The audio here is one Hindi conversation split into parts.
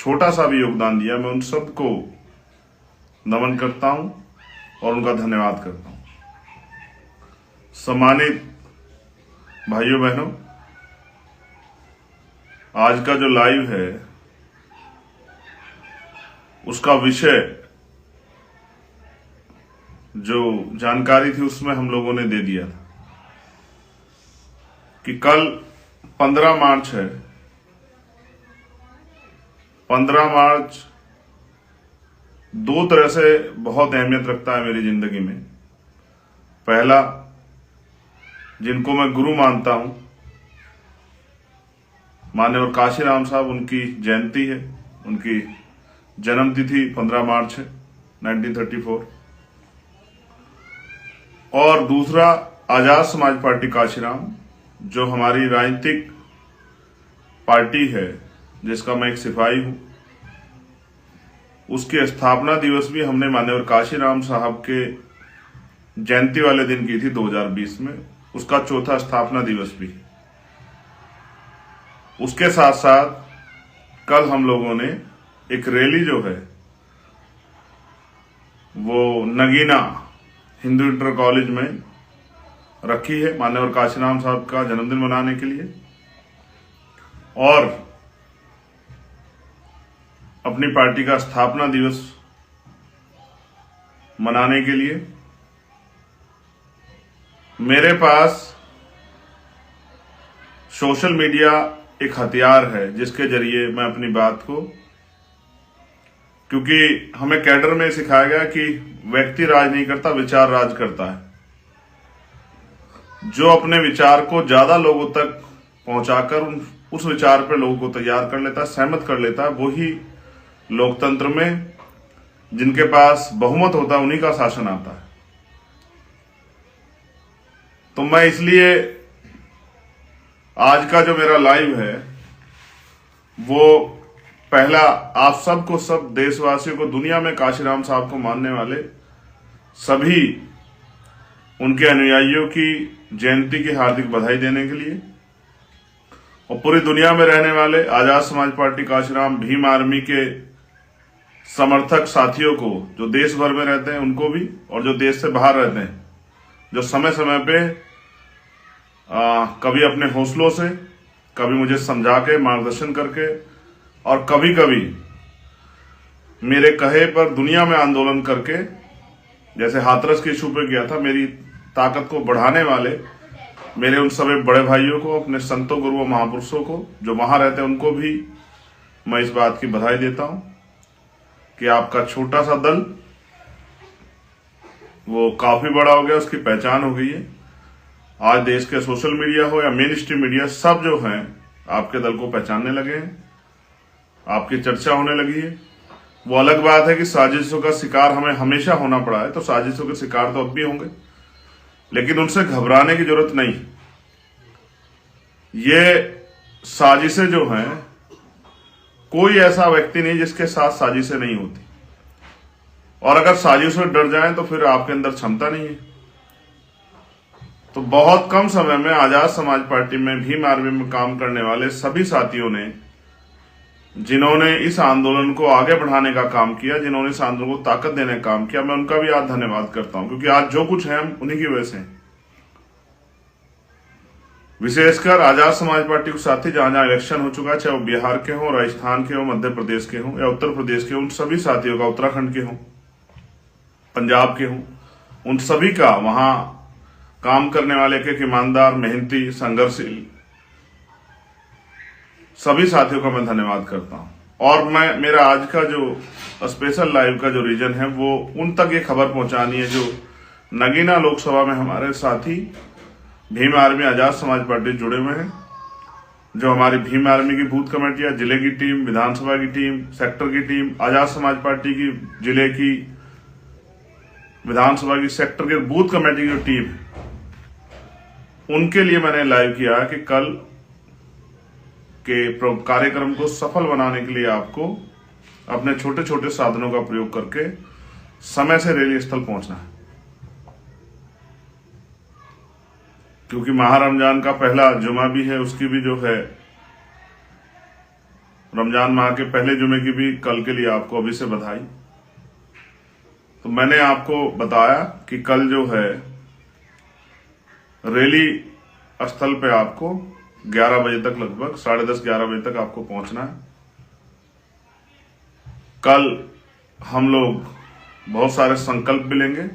छोटा सा भी योगदान दिया, मैं उन सबको नमन करता हूं और उनका धन्यवाद करता हूं। सम्मानित भाइयों बहनों, आज का जो लाइव है उसका विषय जो जानकारी थी उसमें हम लोगों ने दे दिया था कि कल 15 मार्च है। 15 मार्च दो तरह से बहुत अहमियत रखता है मेरी जिंदगी में। पहला, जिनको मैं गुरु मानता हूं, मान्यवर काशीराम साहब, उनकी जयंती है, उनकी जन्म तिथि 15 मार्च है 1934। और दूसरा, आजाद समाज पार्टी काशीराम, जो हमारी राजनीतिक पार्टी है जिसका मैं एक सिपाही हूं, उसके स्थापना दिवस भी हमने मान्यवर काशीराम साहब के जयंती वाले दिन की थी 2020 में, उसका चौथा स्थापना दिवस भी। उसके साथ साथ कल हम लोगों ने एक रैली जो है वो नगीना हिंदू इंटर कॉलेज में रखी है मान्यवर काशीराम साहब का जन्मदिन मनाने के लिए और अपनी पार्टी का स्थापना दिवस मनाने के लिए। मेरे पास सोशल मीडिया एक हथियार है जिसके जरिए मैं अपनी बात को, क्योंकि हमें कैडर में सिखाया गया कि व्यक्ति राज नहीं करता, विचार राज करता है। जो अपने विचार को ज्यादा लोगों तक पहुंचाकर उस विचार पर लोगों को तैयार कर लेता है, सहमत कर लेता है, वही लोकतंत्र में जिनके पास बहुमत होता है उन्हीं का शासन आता है। तो मैं इसलिए आज का जो मेरा लाइव है वो पहला, आप सबको, सब देशवासियों को, दुनिया में काशीराम साहब को मानने वाले सभी उनके अनुयायियों की जयंती की हार्दिक बधाई देने के लिए, और पूरी दुनिया में रहने वाले आजाद समाज पार्टी काशीराम भीम आर्मी के समर्थक साथियों को, जो देश भर में रहते हैं उनको भी, और जो देश से बाहर रहते हैं, जो समय समय पे कभी अपने हौसलों से, कभी मुझे समझा के, मार्गदर्शन करके, और कभी कभी मेरे कहे पर दुनिया में आंदोलन करके, जैसे हाथरस के इशू पे किया था, मेरी ताकत को बढ़ाने वाले मेरे उन सभी बड़े भाइयों को, अपने संतों, गुरुओं, महापुरुषों को जो वहां रहते हैं, उनको भी मैं इस बात की बधाई देता हूं कि आपका छोटा सा दल वो काफी बड़ा हो गया, उसकी पहचान हो गई है। आज देश के सोशल मीडिया हो या मेन स्ट्रीम मीडिया, सब जो हैं आपके दल को पहचानने लगे हैं, आपकी चर्चा होने लगी है। वो अलग बात है कि साजिशों का शिकार हमें हमेशा होना पड़ा है, तो साजिशों के शिकार तो अब भी होंगे, लेकिन उनसे घबराने की जरूरत नहीं। ये साजिशें जो हैं, कोई ऐसा व्यक्ति नहीं जिसके साथ साजिशें नहीं होती, और अगर साजिशों से डर जाएं तो फिर आपके अंदर क्षमता नहीं है। तो बहुत कम समय में आजाद समाज पार्टी में, भीम आर्मी में काम करने वाले सभी साथियों ने, जिन्होंने इस आंदोलन को आगे बढ़ाने का काम किया, जिन्होंने इस आंदोलन को ताकत देने का काम किया, मैं उनका भी आज धन्यवाद करता हूं, क्योंकि आज जो कुछ है हम उन्हीं की वजह से हैं। विशेषकर आजाद समाज पार्टी के साथी जहां जहां इलेक्शन हो चुका है, चाहे वो बिहार के हों, राजस्थान के हों, मध्य प्रदेश के हों या उत्तर प्रदेश के, उन सभी साथियों का, उत्तराखंड के हों, पंजाब के हों, उन सभी का, वहां काम करने वाले के ईमानदार, मेहनती, संघर्षशील सभी साथियों का मैं धन्यवाद करता हूं। और मैं, मेरा आज का जो स्पेशल लाइव का जो रीजन है वो उन तक ये खबर पहुंचानी है जो नगीना लोकसभा में हमारे साथी भीम आर्मी, आजाद समाज पार्टी जुड़े हुए हैं, जो हमारी भीम आर्मी की बूथ कमेटियां, जिले की टीम, विधानसभा की टीम, सेक्टर की टीम, आजाद समाज पार्टी की जिले की, विधानसभा की, सेक्टर के बूथ कमेटी की टीम, उनके लिए मैंने लाइव किया कि कल के कार्यक्रम को सफल बनाने के लिए आपको अपने छोटे छोटे साधनों का प्रयोग करके समय से रैली स्थल पहुंचना है, क्योंकि माह रमजान का पहला जुमा भी है, उसकी भी जो है रमजान माह के पहले जुमे की भी कल के लिए आपको अभी से बधाई। तो मैंने आपको बताया कि कल जो है रैली स्थल पे आपको 11 बजे तक, लगभग 10:30-11 बजे तक आपको पहुंचना है। कल हम लोग बहुत सारे संकल्प भी लेंगे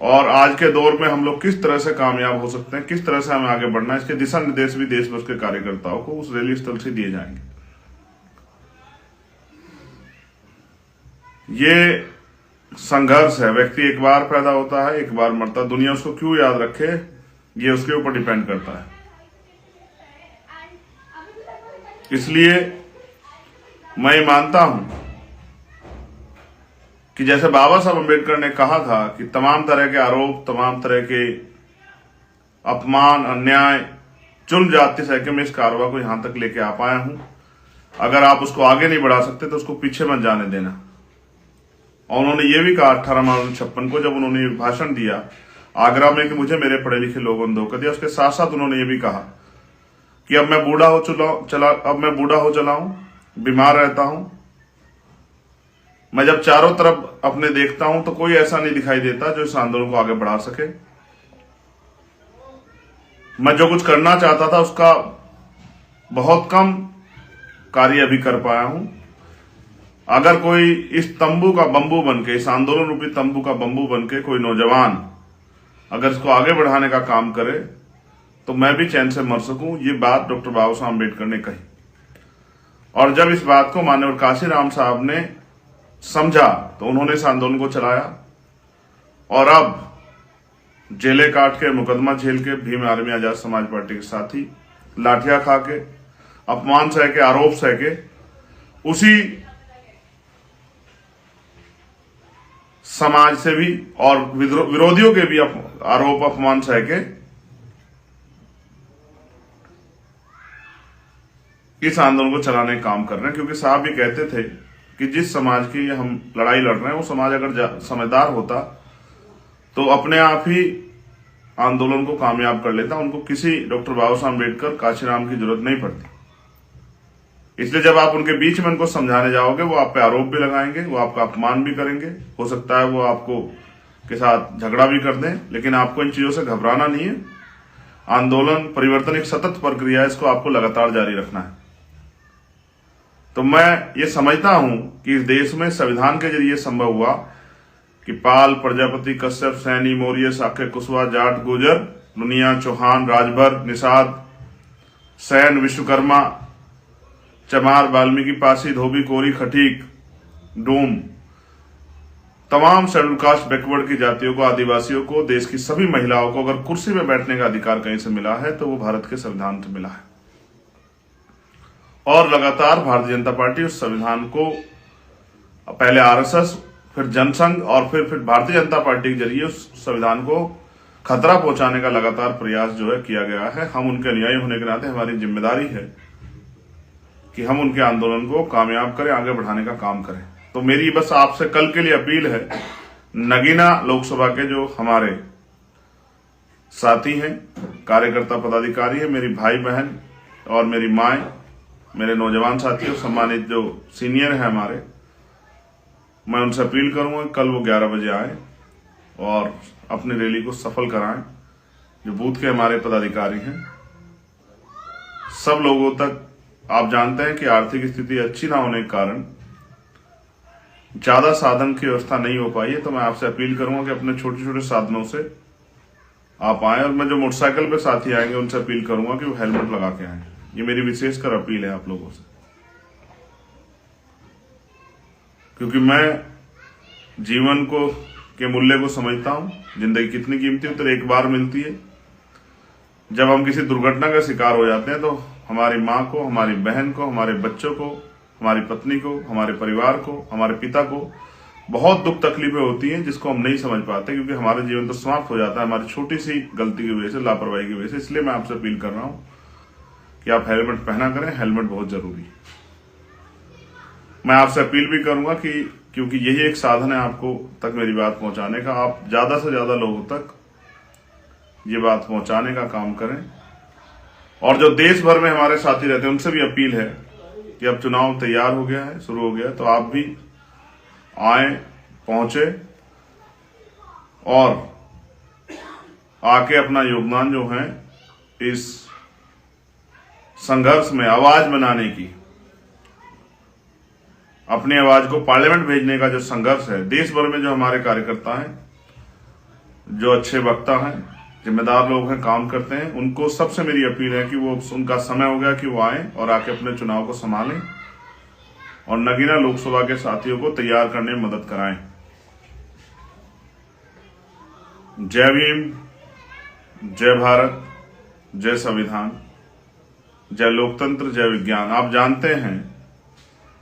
और आज के दौर में हम लोग किस तरह से कामयाब हो सकते हैं, किस तरह से हमें आगे बढ़ना है, इसके दिशा निर्देश भी देश भर के कार्यकर्ताओं को उस रैली स्थल से दिए जाएंगे। ये संघर्ष है, व्यक्ति एक बार पैदा होता है, एक बार मरता है। दुनिया उसको क्यों याद रखे, ये उसके ऊपर डिपेंड करता है। इसलिए मैं मानता हूं कि जैसे बाबा साहब अम्बेडकर ने कहा था कि तमाम तरह के आरोप, तमाम तरह के अपमान, अन्याय, जुल्म जाति सह के मैं इस कारवा को यहां तक लेके आ पाया हूं। अगर आप उसको आगे नहीं बढ़ा सकते तो उसको पीछे मत जाने देना। और उन्होंने ये भी कहा 18 मार्च 1956 को जब उन्होंने भाषण दिया आगरा में कि मुझे मेरे पढ़े लिखे लोगों ने धोखा दिया, उसके साथ साथ उन्होंने ये भी कहा कि अब मैं बूढ़ा हो चला हूं, बीमार रहता हूं, मैं जब चारों तरफ अपने देखता हूं तो कोई ऐसा नहीं दिखाई देता जो इस आंदोलन को आगे बढ़ा सके। मैं जो कुछ करना चाहता था उसका बहुत कम कार्य अभी कर पाया हूं। अगर कोई इस तंबू का बंबू बनके, इस आंदोलन रूपी तंबू का बंबू बनके कोई नौजवान अगर इसको आगे बढ़ाने का काम करे तो मैं भी चैन से मर सकूं, ये बात डॉक्टर बाबा साहब अम्बेडकर ने कही। और जब इस बात को माननीय काशीराम साहब ने समझा तो उन्होंने इस आंदोलन को चलाया और अब जेलें काट के, मुकदमा झेल के, भीम आर्मी आजाद समाज पार्टी के साथी लाठियां खा के, अपमान सह के, आरोप सह के, उसी समाज से भी और विरोधियों के भी आरोप अपमान सह के इस आंदोलन को चलाने का काम कर रहे हैं। क्योंकि साहब भी कहते थे कि जिस समाज की हम लड़ाई लड़ रहे हैं वो समाज अगर समझदार होता तो अपने आप ही आंदोलन को कामयाब कर लेता, उनको किसी डॉक्टर बाबा साहब अम्बेडकर, काशीराम की जरूरत नहीं पड़ती। इसलिए जब आप उनके बीच में उनको समझाने जाओगे वो आप पे आरोप भी लगाएंगे, वो आपका अपमान भी करेंगे, हो सकता है वो आपको के साथ झगड़ा भी कर दें, लेकिन आपको इन चीजों से घबराना नहीं है। आंदोलन, परिवर्तन एक सतत प्रक्रिया है, इसको आपको लगातार जारी रखना है। तो मैं ये समझता हूं कि इस देश में संविधान के जरिए संभव हुआ कि पाल, प्रजापति, कश्यप, सैनी, मौर्य, शाक्य, कुशवाहा, जाट, गुर्जर, लुनिया, चौहान, राजभर, निषाद, सैन, विश्वकर्मा, चमार, वाल्मीकि, पासी, धोबी, कोरी, खटीक, डूम, तमाम शेड्यूल कास्ट, बैकवर्ड की जातियों को, आदिवासियों को, देश की सभी महिलाओं को अगर कुर्सी में बैठने का अधिकार कहीं से मिला है तो वो भारत के संविधान से मिला है। और लगातार भारतीय जनता पार्टी उस संविधान को, पहले आरएसएस, फिर जनसंघ और फिर भारतीय जनता पार्टी के जरिए उस संविधान को खतरा पहुंचाने का लगातार प्रयास जो है किया गया है। हम उनके अनुयायी होने के नाते हमारी जिम्मेदारी है कि हम उनके आंदोलन को कामयाब करें, आगे बढ़ाने का काम करें। तो मेरी बस आपसे कल के लिए अपील है, नगीना लोकसभा के जो हमारे साथी हैं, कार्यकर्ता, पदाधिकारी हैं, मेरी भाई बहन और मेरी माए, मेरे नौजवान साथियों, सम्मानित जो सीनियर हैं हमारे, मैं उनसे अपील करूंगा कल वो 11 बजे आए और अपनी रैली को सफल कराएं। जो बूथ के हमारे पदाधिकारी हैं, सब लोगों तक, आप जानते हैं कि आर्थिक स्थिति अच्छी ना होने के कारण ज्यादा साधन की व्यवस्था नहीं हो पाई है, तो मैं आपसे अपील करूंगा कि अपने छोटे छोटे साधनों से आप आए। और मैं जो मोटरसाइकिल पे साथी आएंगे उनसे अपील करूंगा कि वो हेलमेट लगा के आए। ये मेरी विशेषकर अपील है आप लोगों से, क्योंकि मैं जीवन को के मूल्य को समझता हूं। जिंदगी कितनी कीमती है, तो एक बार मिलती है। जब हम किसी दुर्घटना का शिकार हो जाते हैं तो हमारी माँ को, हमारी बहन को, हमारे बच्चों को, हमारी पत्नी को, हमारे परिवार को, हमारे पिता को बहुत दुख तकलीफें होती हैं जिसको हम नहीं समझ पाते, क्योंकि हमारा जीवन तो समाप्त हो जाता है हमारी छोटी सी गलती की वजह से, लापरवाही की वजह से। इसलिए मैं आपसे अपील कर रहा हूं कि आप हेलमेट पहना करें, हेलमेट बहुत जरूरी है। मैं आपसे अपील भी करूंगा कि क्योंकि यही एक साधन है आपको तक मेरी बात पहुंचाने का, आप ज्यादा से ज्यादा लोगों तक ये बात पहुंचाने का काम करें और जो देश भर में हमारे साथी रहते हैं उनसे भी अपील है कि अब चुनाव तैयार हो गया है, शुरू हो गया है, तो आप भी आए, पहुंचे और आके अपना योगदान जो है इस संघर्ष में आवाज बनाने की, अपनी आवाज को पार्लियामेंट भेजने का जो संघर्ष है, देश भर में जो हमारे कार्यकर्ता हैं, जो अच्छे वक्ता हैं, जिम्मेदार लोग हैं, काम करते हैं, उनको सबसे मेरी अपील है कि वो, उनका समय हो गया कि वो आए और आके अपने चुनाव को संभालें और नगीना लोकसभा के साथियों को तैयार करने में मदद कराएं। जय भीम, जय भारत, जय संविधान, जय लोकतंत्र, जय विज्ञान। आप जानते हैं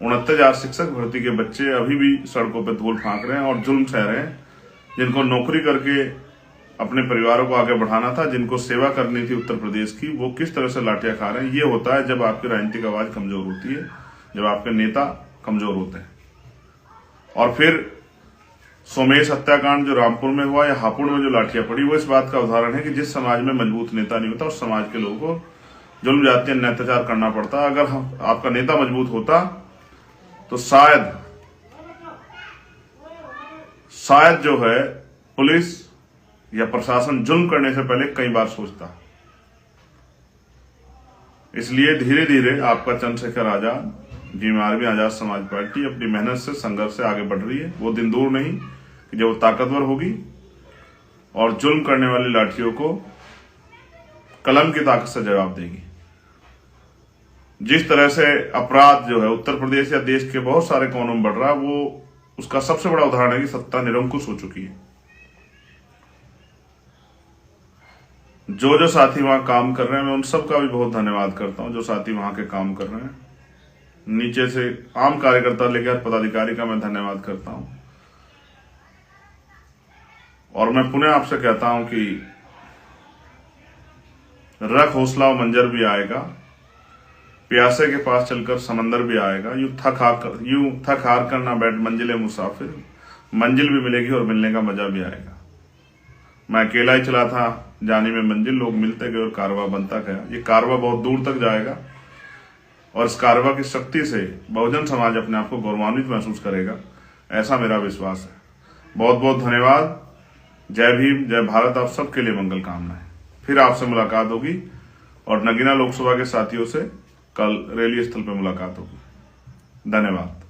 69,000 शिक्षक भर्ती के बच्चे अभी भी सड़कों पर धूल फांक रहे हैं और जुल्म सह रहे हैं, जिनको नौकरी करके अपने परिवारों को आगे बढ़ाना था, जिनको सेवा करनी थी उत्तर प्रदेश की, वो किस तरह से लाठियां खा रहे हैं। ये होता है जब आपकी राजनीतिक आवाज कमजोर होती है, जब आपके नेता कमजोर होते हैं। और फिर सोमेश हत्याकांड जो रामपुर में हुआ या हापुड़ में जो लाठियां पड़ी, वो इस बात का उदाहरण है कि जिस समाज में मजबूत नेता नहीं होता, उस समाज के लोगों को जुल्म जातीय अन्याय अत्याचार करना पड़ता। अगर आपका नेता मजबूत होता तो शायद जो है पुलिस या प्रशासन जुल्म करने से पहले कई बार सोचता। इसलिए धीरे धीरे आपका चंद्रशेखर आजाद, भीम आर्मी, आजाद समाज पार्टी अपनी मेहनत से, संघर्ष से आगे बढ़ रही है। वो दिन दूर नहीं कि जब वो ताकतवर होगी और जुल्म करने वाली लाठियों को कलम की ताकत से जवाब देगी। जिस तरह से अपराध जो है उत्तर प्रदेश या देश के बहुत सारे कोनों में बढ़ रहा है, वो उसका सबसे बड़ा उदाहरण है कि सत्ता निरंकुश हो चुकी है। जो साथी वहां काम कर रहे हैं, मैं उन सबका भी बहुत धन्यवाद करता हूं, जो साथी वहां के काम कर रहे हैं। नीचे से आम कार्यकर्ता लेकर पदाधिकारी का मैं धन्यवाद करता हूं। और मैं पुनः आपसे कहता हूं कि रख हौसला और मंजर भी आएगा, प्यासे के पास चलकर समंदर भी आएगा। यूं थक हार कर ना बैठ मंजिले मुसाफिर, मंजिल भी मिलेगी और मिलने का मजा भी आएगा। मैं अकेला ही चला था जाने में मंजिल, लोग मिलते गए और कारवा बनता गया। ये कारवा बहुत दूर तक जाएगा और इस कारवा की शक्ति से बहुजन समाज अपने आप को गौरवान्वित महसूस करेगा, ऐसा मेरा विश्वास है। बहुत बहुत धन्यवाद। जय भीम, जय भारत। आप सबके लिए मंगल कामनाएं। फिर आपसे मुलाकात होगी और नगीना लोकसभा के साथियों से कल रैली स्थल पर मुलाकात होगी। धन्यवाद।